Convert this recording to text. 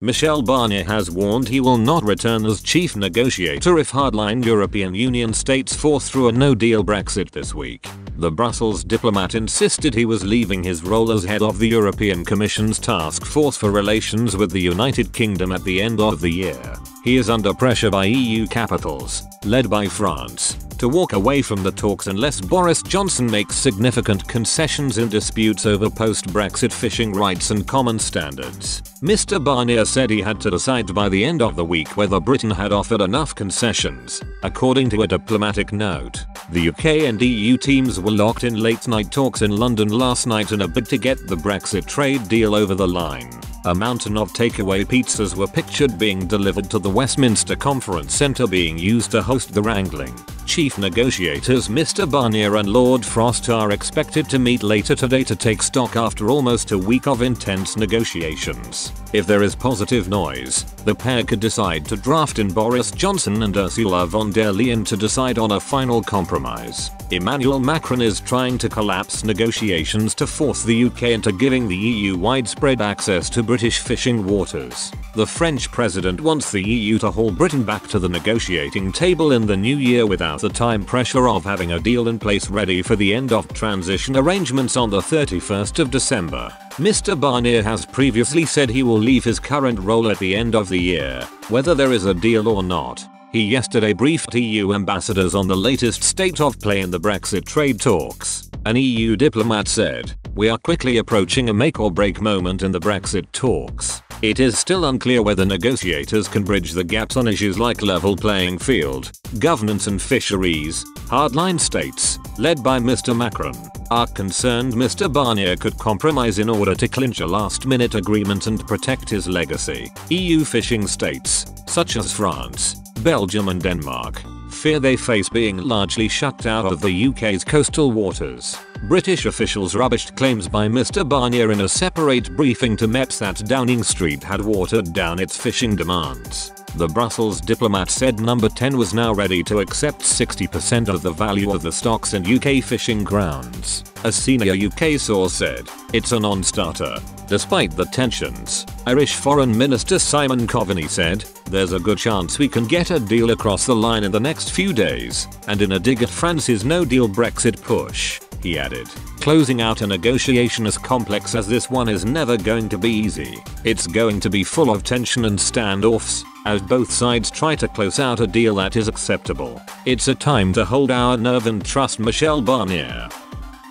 Michel Barnier has warned he will not return as chief negotiator if hardline European Union states force through a no-deal Brexit this week. The Brussels diplomat insisted he was leaving his role as head of the European Commission's task force for relations with the United Kingdom at the end of the year. He is under pressure by EU capitals, led by France, to walk away from the talks unless Boris Johnson makes significant concessions in disputes over post-Brexit fishing rights and common standards. Mr. Barnier said he had to decide by the end of the week whether Britain had offered enough concessions. According to a diplomatic note, the UK and EU teams were locked in late-night talks in London last night in a bid to get the Brexit trade deal over the line. A mountain of takeaway pizzas were pictured being delivered to the Westminster Conference Centre being used to host the wrangling. Chief negotiators Mr. Barnier and Lord Frost are expected to meet later today to take stock after almost a week of intense negotiations. If there is positive noise, the pair could decide to draft in Boris Johnson and Ursula von der Leyen to decide on a final compromise. Emmanuel Macron is trying to collapse negotiations to force the UK into giving the EU widespread access to British fishing waters. The French president wants the EU to haul Britain back to the negotiating table in the new year without the time pressure of having a deal in place ready for the end of transition arrangements on the 31st of December. Mr. Barnier has previously said he will leave his current role at the end of the year, whether there is a deal or not. He yesterday briefed EU ambassadors on the latest state of play in the Brexit trade talks. An EU diplomat said, "We are quickly approaching a make-or-break moment in the Brexit talks. It is still unclear whether negotiators can bridge the gaps on issues like level playing field, governance and fisheries. Hardline states, led by Mr. Macron, are concerned Mr. Barnier could compromise in order to clinch a last-minute agreement and protect his legacy. EU fishing states, such as France, Belgium and Denmark, fear they face being largely shut out of the UK's coastal waters." British officials rubbished claims by Mr. Barnier in a separate briefing to MEPs that Downing Street had watered down its fishing demands. The Brussels diplomat said Number 10 was now ready to accept 60% of the value of the stocks in UK fishing grounds. A senior UK source said, "It's a non-starter." Despite the tensions, Irish Foreign Minister Simon Coveney said, "There's a good chance we can get a deal across the line in the next few days," and in a dig at France's no-deal Brexit push, he added, "Closing out a negotiation as complex as this one is never going to be easy. It's going to be full of tension and standoffs, as both sides try to close out a deal that is acceptable. It's a time to hold our nerve and trust Michel Barnier."